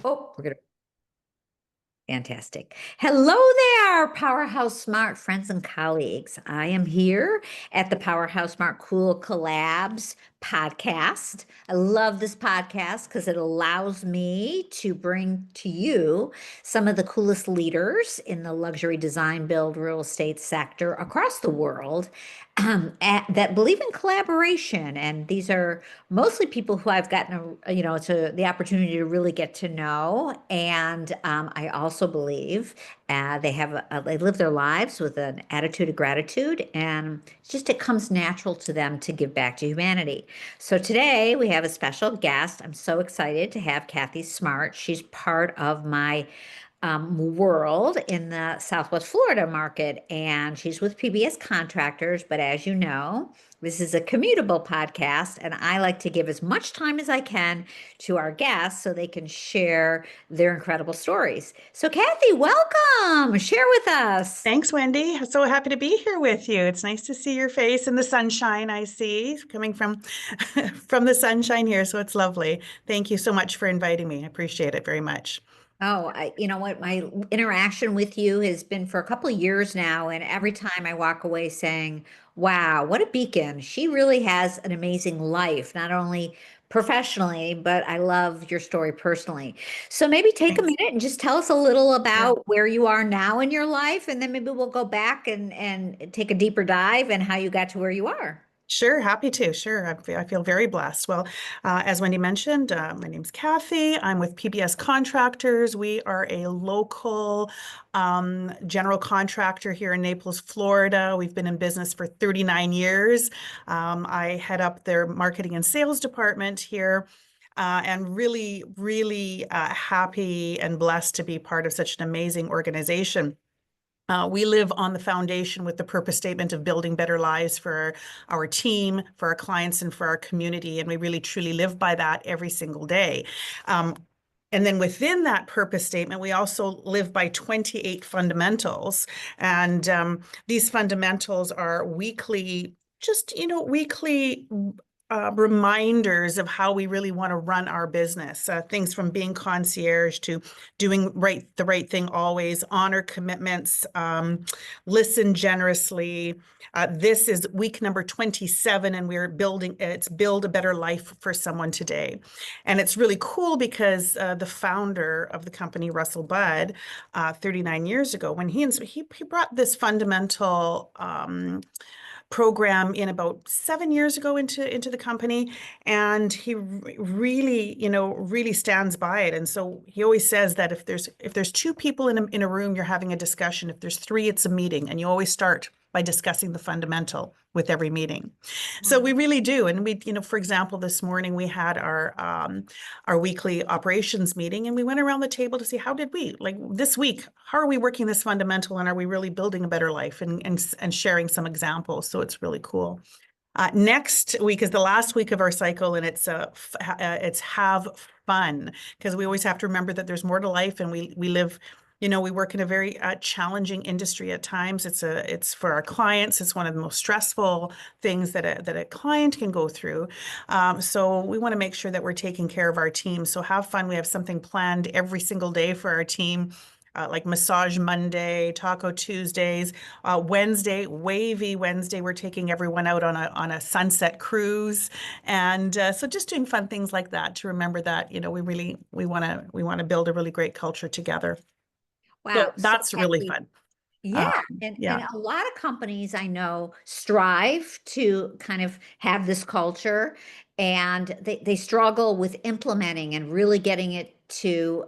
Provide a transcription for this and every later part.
Oh, we're gonna. Fantastic. Hello there, Powerhouse Smart friends and colleagues. I am here at the Powerhouse Smart Cool Collabs podcast. I love this podcast because it allows me to bring to you some of the coolest leaders in the luxury design, build, real estate sector across the world that believe in collaboration. And these are mostly people who I've gotten, to the opportunity to really get to know. And I also believe they live their lives with an attitude of gratitude, and it comes natural to them to give back to humanity. So today we have a special guest. I'm so excited to have Kathy Smart. She's part of my world in the Southwest Florida market, and she's with PBS Contractors. But as you know, this is a commutable podcast, and I like to give as much time as I can to our guests so they can share their incredible stories. So, Kathy, welcome. Share with us. Thanks, Wendy. So happy to be here with you. It's nice to see your face in the sunshine I see coming from from the sunshine here. So it's lovely. Thank you so much for inviting me. I appreciate it very much. Oh, you know what? My interaction with you has been for a couple of years now, and every time I walk away saying, wow, what a beacon. She really has an amazing life, not only professionally, but I love your story personally. So maybe take a Thanks. minute and just tell us a little Sure. about where you are now in your life, and then maybe we'll go back and take a deeper dive and how you got to where you are. Sure, happy to. Sure, I feel very blessed. Well, as Wendy mentioned, my name's Kathy. I'm with PBS Contractors. We are a local general contractor here in Naples, Florida. We've been in business for 39 years. I head up their marketing and sales department here. And really, really happy and blessed to be part of such an amazing organization. We live on the foundation with the purpose statement of building better lives for our team, for our clients, and for our community. And we really, truly live by that every single day. And then within that purpose statement, we also live by 28 fundamentals. And these fundamentals are weekly, weekly reminders of how we really want to run our business. Things from being concierge to doing the right thing always, honor commitments, listen generously. This is week number 27, and it's build a better life for someone today. And it's really cool because the founder of the company, Russell Budd, 39 years ago, when he brought this fundamental program in about 7 years ago into the company, and he really stands by it. And so he always says that if there's two people in a room, you're having a discussion. If there's three, it's a meeting, and you always start by discussing the fundamental with every meeting. So we really do. And we, for example, this morning we had our weekly operations meeting, and we went around the table to see how did we, like this week, how are we working this fundamental, and are we really building a better life, and sharing some examples. So it's really cool. Next week is the last week of our cycle, and it's have fun, because we always have to remember that there's more to life, and we live. We work in a very challenging industry at times. It's for our clients. It's one of the most stressful things that a client can go through. So we want to make sure that we're taking care of our team. So have fun. We have something planned every single day for our team. Like Massage Monday, Taco Tuesdays, Wednesday, Wavy Wednesday. We're taking everyone out on a sunset cruise, and so just doing fun things like that to remember that we want to build a really great culture together. So Wow. So that's really Kathy, fun. yeah, Um, and yeah. a lot of companies I know strive to kind of have this culture, and they struggle with implementing and really getting it to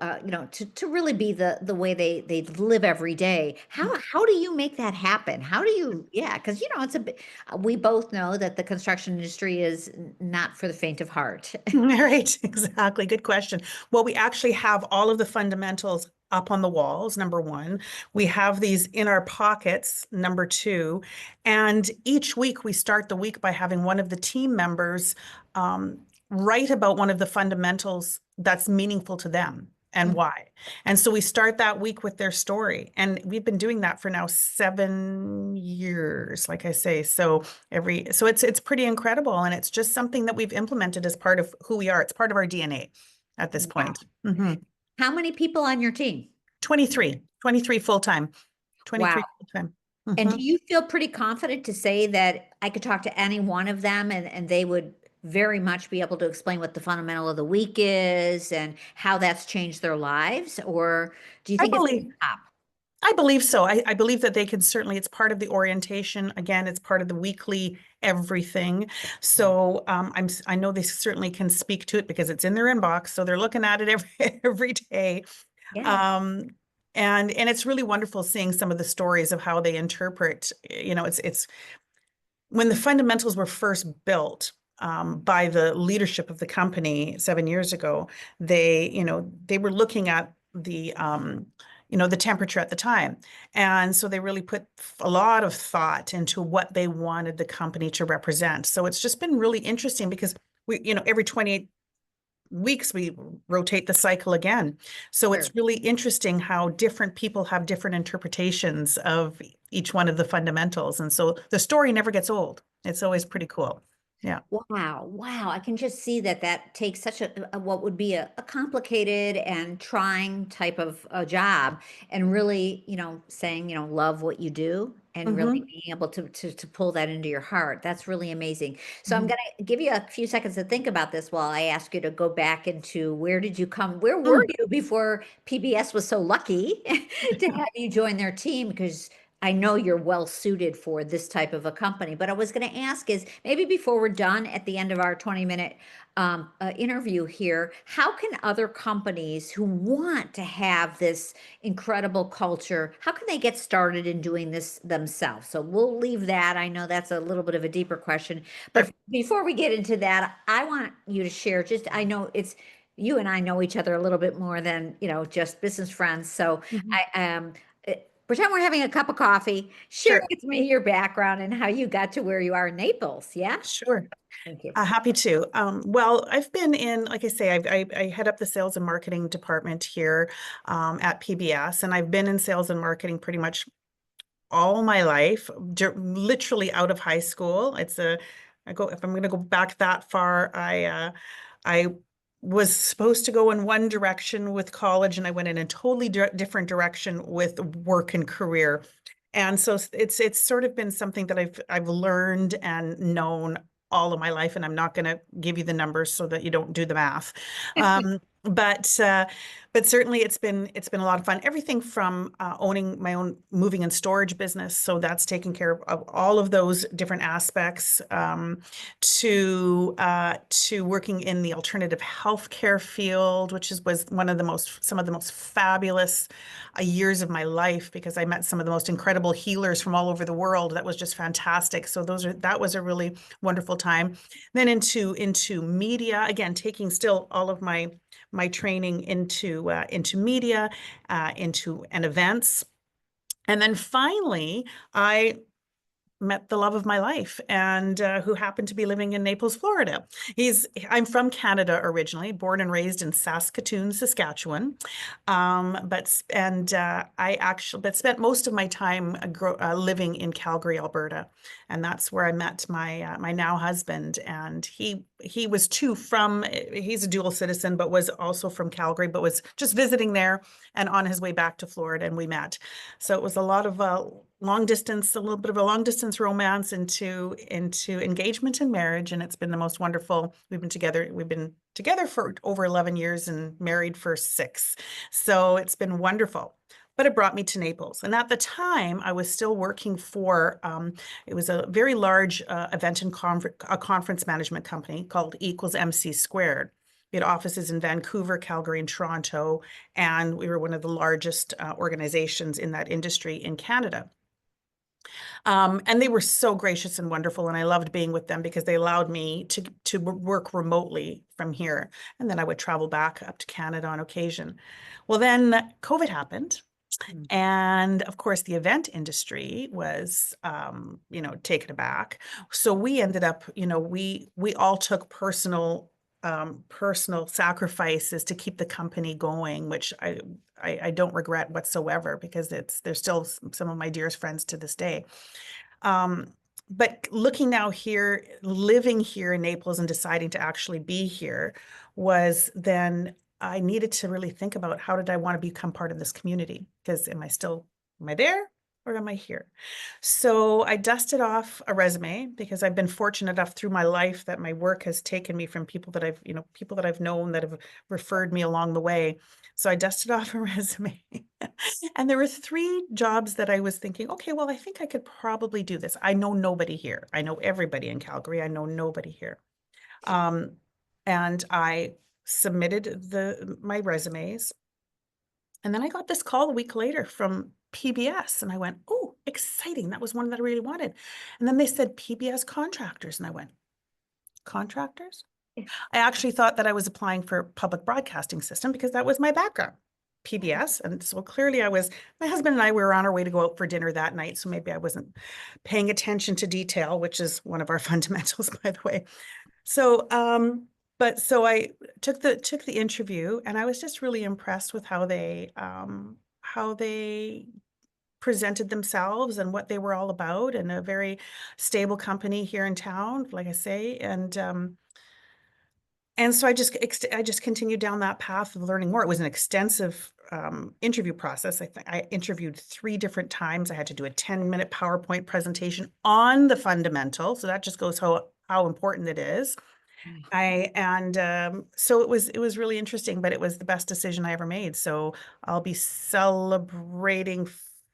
to really be the way they live every day. How do you make that happen? How do you, yeah, because it's a bit, we both know that the construction industry is not for the faint of heart. Right, exactly. Good question. Well, we actually have all of the fundamentals up on the walls, number one. We have these in our pockets, number two. And each week we start the week by having one of the team members write about one of the fundamentals that's meaningful to them and why. And so we start that week with their story. And we've been doing that for now 7 years, like I say. So it's pretty incredible. And it's just something that we've implemented as part of who we are. It's part of our DNA at this point. Mm-hmm. How many people on your team? 23 full-time, Wow. 23 full-time. And Mhm. do you feel pretty confident to say that I could talk to any one of them and they would very much be able to explain what the fundamental of the week is and how that's changed their lives? Or do you I think it's believe top? I believe so. I believe that they can certainly, it's part of the orientation. Again, it's part of the weekly everything. So I know they certainly can speak to it because it's in their inbox. So they're looking at it every day. Yeah. Um, and it's really wonderful seeing some of the stories of how they interpret, it's when the fundamentals were first built by the leadership of the company 7 years ago, they were looking at the temperature at the time. And so they really put a lot of thought into what they wanted the company to represent. So it's just been really interesting because every 28 weeks we rotate the cycle again. So it's Sure. really interesting how different people have different interpretations of each one of the fundamentals. And so the story never gets old. It's always pretty cool. Yeah. Wow, wow. I can just see that that takes such what would be a complicated and trying type of a job and really, saying, love what you do and really Hmm. being able to pull that into your heart. That's really amazing. So I'm Hmm. going to give you a few seconds to think about this while I ask you to go back into where were Mm. you before PBS was so lucky to have you join their team? Because I know you're well suited for this type of a company, but I was going to ask is maybe before we're done at the end of our 20-minute interview here, how can other companies who want to have this incredible culture, how can they get started in doing this themselves? So we'll leave that. I know that's a little bit of a deeper question, but Sure. before we get into that, I want you to share I know you and I know each other a little bit more than, just business friends. So Mhm. I pretend we're having a cup of coffee. Share Sure. with me your background and how you got to where you are in Naples. Yeah. Sure. Thank you. Happy to. Well, I've been in, like I say, I head up the sales and marketing department here at PBS, and I've been in sales and marketing pretty much all my life, literally out of high school. If I'm going to go back that far, I was supposed to go in one direction with college, and I went in a totally different direction with work and career. And so it's sort of been something that I've learned and known all of my life, and I'm not going to give you the numbers so that you don't do the math. Um, but uh, but certainly it's been a lot of fun. Everything from owning my own moving and storage business, so that's taking care of all of those different aspects, to working in the alternative healthcare field, which was some of the most fabulous years of my life because I met some of the most incredible healers from all over the world. That was just fantastic. So that was a really wonderful time. Then into media, again, taking still all of my training into media, into and events. And then finally, I met the love of my life and who happened to be living in Naples, Florida. I'm from Canada originally, born and raised in Saskatoon, Saskatchewan. But spent most of my time living in Calgary, Alberta. And that's where I met my now husband. And he was he's a dual citizen, but was also from Calgary, but was just visiting there and on his way back to Florida, and we met. So it was a lot of long distance, a little bit of a long distance romance into engagement and marriage, and it's been the most wonderful. We've been together for over 11 years and married for 6. So it's been wonderful. But it brought me to Naples. And at the time, I was still working for, it was a very large event and conference management company called equals MC squared. We had offices in Vancouver, Calgary, and Toronto, and we were one of the largest organizations in that industry in Canada. And they were so gracious and wonderful, and I loved being with them because they allowed me to work remotely from here, and then I would travel back up to Canada on occasion. Well, then COVID happened, Mm. and of course, the event industry was, taken aback. So we ended up, we all took personal sacrifices to keep the company going, which I don't regret whatsoever because they're still some of my dearest friends to this day. Um, but looking now here, living here in Naples and deciding to actually be here was then I needed to really think about how did I want to become part of this community? Because am I there or am I here? So I dusted off a resume because I've been fortunate enough through my life that my work has taken me from people that people that I've known that have referred me along the way. So I dusted off a resume and there were three jobs that I was thinking, okay, well, I think I could probably do this. I know nobody here. I know everybody in Calgary. I know nobody here. Um, and I submitted my resumes. And then I got this call a week later from PBS and I went, oh, exciting. That was one that I really wanted. And then they said PBS Contractors. And I went, contractors? I actually thought that I was applying for public broadcasting system because that was my background, PBS. And so clearly my husband and I were on our way to go out for dinner that night. So maybe I wasn't paying attention to detail, which is one of our fundamentals, by the way. So, so I took the interview and I was just really impressed with how they presented themselves and what they were all about, and a very stable company here in town, like I say. And so I just continued down that path of learning more. It was an extensive interview process. I think I interviewed 3 different times. I had to do a 10-minute PowerPoint presentation on the fundamental. So that just goes how important it is. So it was really interesting, but it was the best decision I ever made. So I'll be celebrating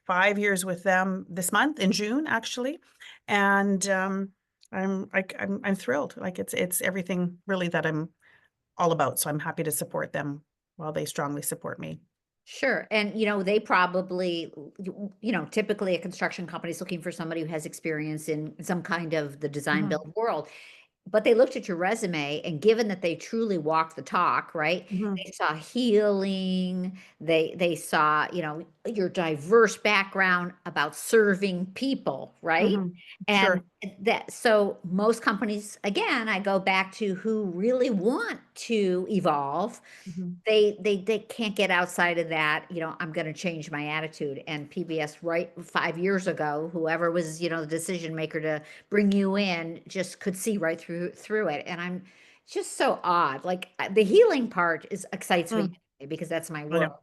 5 years with them this month in June, actually. And I'm thrilled. Like it's everything really that I'm all about. So I'm happy to support them while they strongly support me. Sure. And, they probably, typically a construction company is looking for somebody who has experience in some kind of the design Mhm, build world. But they looked at your resume, and given that they truly walk the talk, right? mhm, They saw healing, they saw, your diverse background about serving people, right? mhm. And Sure. so most companies, again, I go back to who really want to evolve, Mhm, they can't get outside of that, I'm going to change my attitude. And PBS, right, 5 years ago, whoever was, the decision maker to bring you in just could see right through it. And I'm just so odd. Like the healing part excites me mm, because that's my I work. know.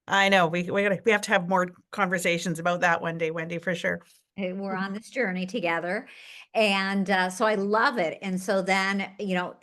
I know. We have to have more conversations about that one day, Wendy, for sure. And we're on this journey together. And so I love it. And so then,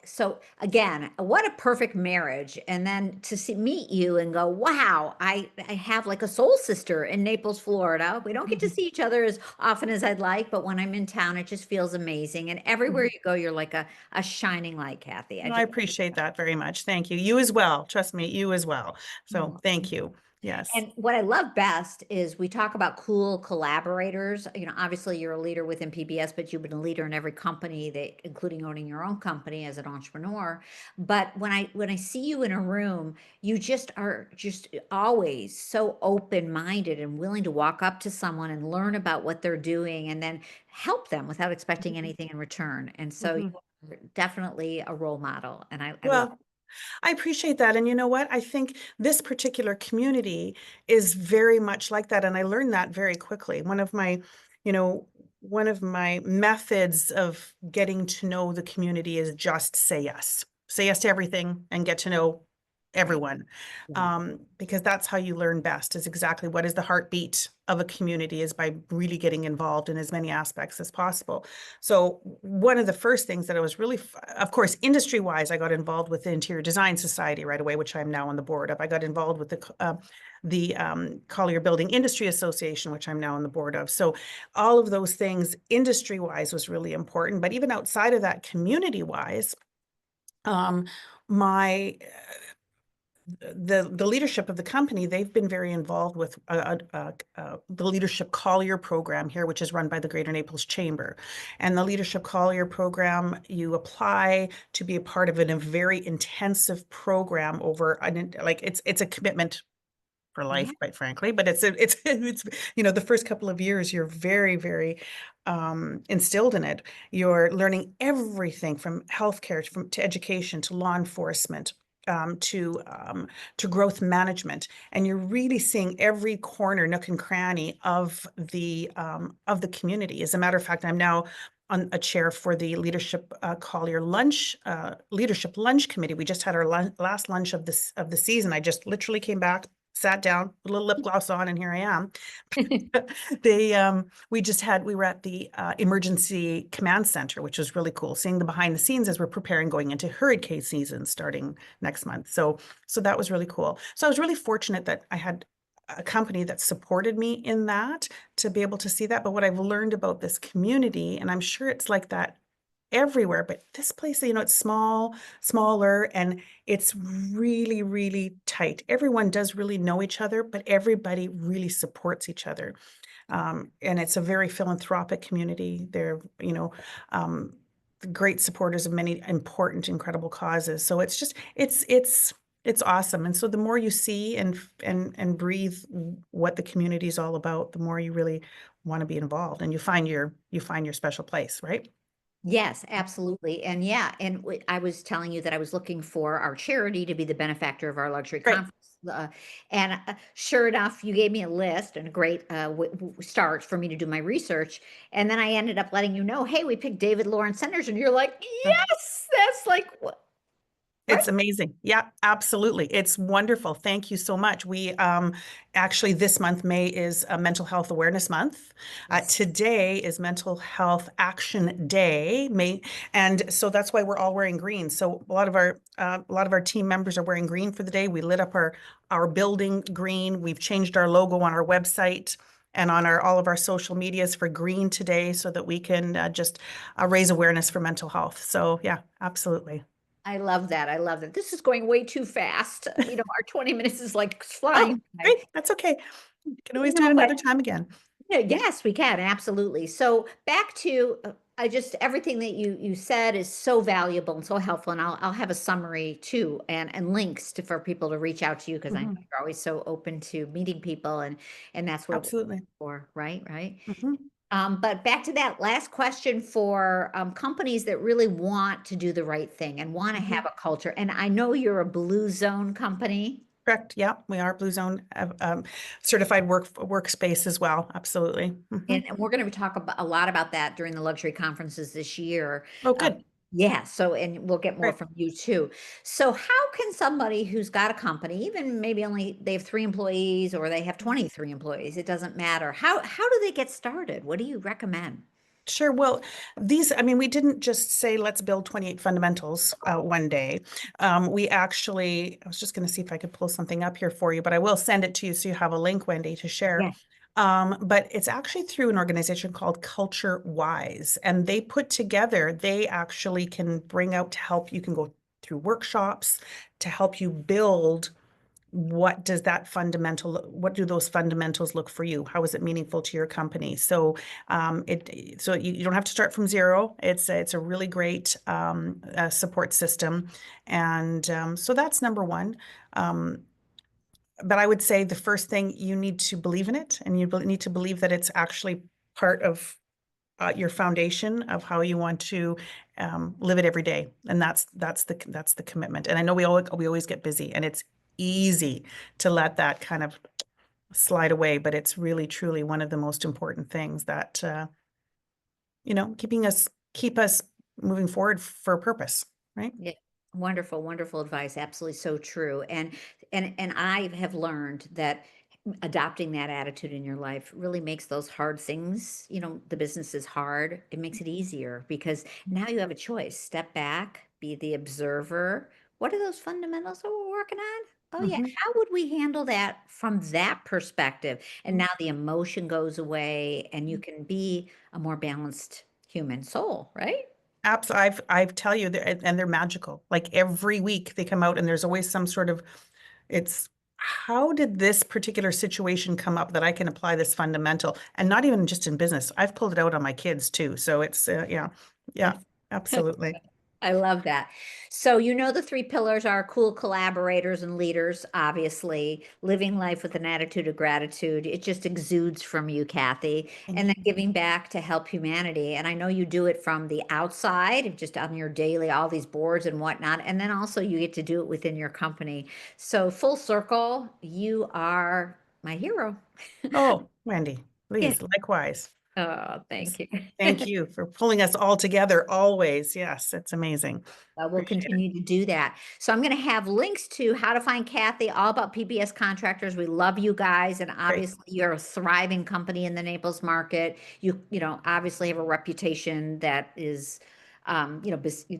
so again, what a perfect marriage. And then to meet you and go, wow, I have like a soul sister in Naples, Florida. We don't get to Mhm, see each other as often as I'd like, but when I'm in town, it just feels amazing. And everywhere mhm. you go, you're like a shining light, Kathy. I No, I just, appreciate that very much. Thank you. You as well. Trust me, you as well. So thank you. Yes. and what I love best is we talk about cool collaborators. Obviously you're a leader within PBS, but you've been a leader in every company that, including owning your own company as an entrepreneur. But when I see you in a room, you just are just always so open-minded and willing to walk up to someone and learn about what they're doing and then help them without expecting Mhm, anything in return. And so mhm. you're definitely a role model. And I love Well, I appreciate that. And you know what? I think this particular community is very much like that. And I learned that very quickly. You know, one of my methods of getting to know the community is just say yes. Say yes to everything and get to know right. everyone. Yeah. Because that's how you learn best, is exactly what is the heartbeat of a community, is by really getting involved in as many aspects as possible. So one of the first things that I was really, of course, industry wise, I got involved with the Interior Design Society right away, which I'm now on the board of. I got involved with the Collier Building Industry Association, which I'm now on the board of. So all of those things industry wise was really important. But even outside of that, community wise, my the leadership of the company, they've been very involved with the Leadership Collier program here, which is run by the Greater Naples Chamber. And the Leadership Collier program, you apply to be a part of a very intensive program over like it's a commitment for Yeah. life, quite frankly. But it's the first couple of years you're very, very instilled in it. You're learning everything from healthcare to education to law enforcement, to growth management, and you're really seeing every corner, nook and cranny of the community. As a matter of fact, I'm now on a chair for the leadership lunch committee. We just had our last lunch of the season. I just literally came back, sat down, with a little lip gloss on, and here I am. We were at the emergency command center, which was really cool, seeing the behind the scenes as we're preparing going into hurricane season starting next month. So that was really cool. So I was really fortunate that I had a company that supported me in that, to be able to see that. But what I've learned about this community, and I'm sure it's like that everywhere, but this place, it's smaller, and it's really, really tight. Everyone does really know each other, but everybody really supports each other. And it's a very philanthropic community. They're, great supporters of many important, incredible causes. So it's awesome. And so the more you see and breathe what the community is all about, the more you really want to be involved, and you find your special place, right? Yes, absolutely. And yeah, and I was telling you that I was looking for our charity to be the benefactor of our luxury Right. conference. And sure enough, you gave me a list and a great start for me to do my research. And then I ended up letting you know, hey, we picked David Lawrence Centers, and you're like, yes, that's like what, right? It's amazing. Yeah, absolutely. It's wonderful. Thank you so much. We actually, this month, May, is a Mental Health Awareness Month. Yes. Today is Mental Health Action Day, May, and so that's why we're all wearing green. So a lot of our team members are wearing green for the day. We lit up our building green. We've changed our logo on our website and on all of our social medias for green today, so that we can just raise awareness for mental health. So yeah, absolutely. I love that. I love that. This is going way too fast. Our 20 minutes is like Oh, flying by. great. That's okay. You can always do it But another time again. yeah, yes, we can. Absolutely. So back to I just everything that you said is so valuable and so helpful. And I'll have a summary too, and links for people to reach out to you, because I know Mhm. you're always so open to meeting people, and that's what we're Absolutely. for, right? Right. Mhm. But back to that last question for companies that really want to do the right thing and want to have Mhm. a culture. And I know you're a blue zone company. Correct. Yeah, we are Blue Zone certified workspace as well. Absolutely. Mhm. And we're going to talk about a lot about that during the luxury conferences this year. Oh, Um, good. yeah, so and we'll get more Great. from you too. So how can somebody who's got a company, even maybe only they have 3 employees or they have 23 employees, it doesn't matter. How do they get started? What do you recommend? Sure. Well, I mean, we didn't just say, let's build 28 fundamentals one day. I was just going to see if I could pull something up here for you, but I will send it to you so you have a link, Wendy, to share. Yeah. But it's actually through an organization called Culture Wise, and they actually can bring out to help. You can go through workshops to help you build what do those fundamentals look for you? How is it meaningful to your company? So you don't have to start from zero. It's a really great support system. And so that's number one. Um, but I would say the first thing, you need to believe in it, and you need to believe that it's actually part of your foundation of how you want to live it every day. And that's the commitment. And I know we always get busy, and it's easy to let that kind of slide away, but it's really truly one of the most important things that keep us moving forward for a purpose, right? Yeah. Wonderful, wonderful advice. Absolutely so true. And I have learned that adopting that attitude in your life really makes those hard things, the business is hard. It makes it easier because now you have a choice. Step back, be the observer. What are those fundamentals that we're working on? Oh yeah, Mhm. how would we handle that from that perspective? And now the emotion goes away and you can be a more balanced human soul, right? Absolutely. I tell you, they're magical. Like every week they come out, and there's always some sort of, it's how did this particular situation come up that I can apply this fundamental, and not even just in business. I've pulled it out on my kids too. So it's yeah, yeah, absolutely. I love that. So, you know, the three pillars are cool collaborators and leaders, obviously, living life with an attitude of gratitude. It just exudes from you, Kathy. Thank And then you. giving back to help humanity. And I know you do it from the outside, just on your daily, all these boards and whatnot. And then also you get to do it within your company. So, full circle, you are my hero. Oh, Wendy, Yeah. please, likewise. Oh, Yes. thank you. Thank you for pulling us all together always. Yes, it's amazing. We'll Appreciate it. continue to do that. So I'm going to have links to how to find Kathy, all about PBS Contractors. We love you guys, and Great. obviously you're a thriving company in the Naples market. You know, obviously have a reputation that is,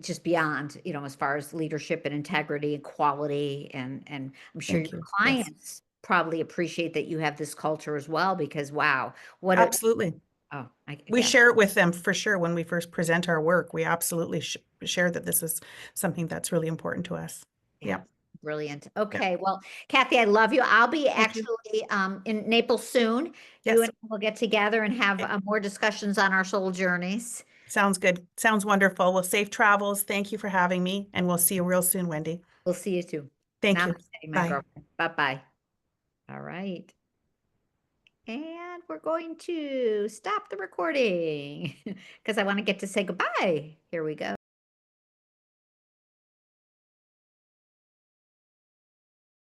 just beyond, as far as leadership and integrity and quality, and I'm sure your Thank you. Yes, clients probably appreciate that you have this culture as well, because wow, what a absolutely. oh, We yeah. share it with them for sure when we first present our work. We absolutely share that this is something that's really important to us. Yeah, Yeah. brilliant. Yeah. Okay, well, Kathy, I love you. I'll be Thank you. actually in Naples soon. You and Yes. I will get together and have Okay. more discussions on our soul journeys. Sounds good. Sounds wonderful. Well, safe travels. Thank you for having me, and we'll see you real soon, Wendy. We'll see you soon. Thank you. Namaste, my Bye. girlfriend. Bye-bye. All right. And we're going to stop the recording because I want to get to say goodbye. Here we go.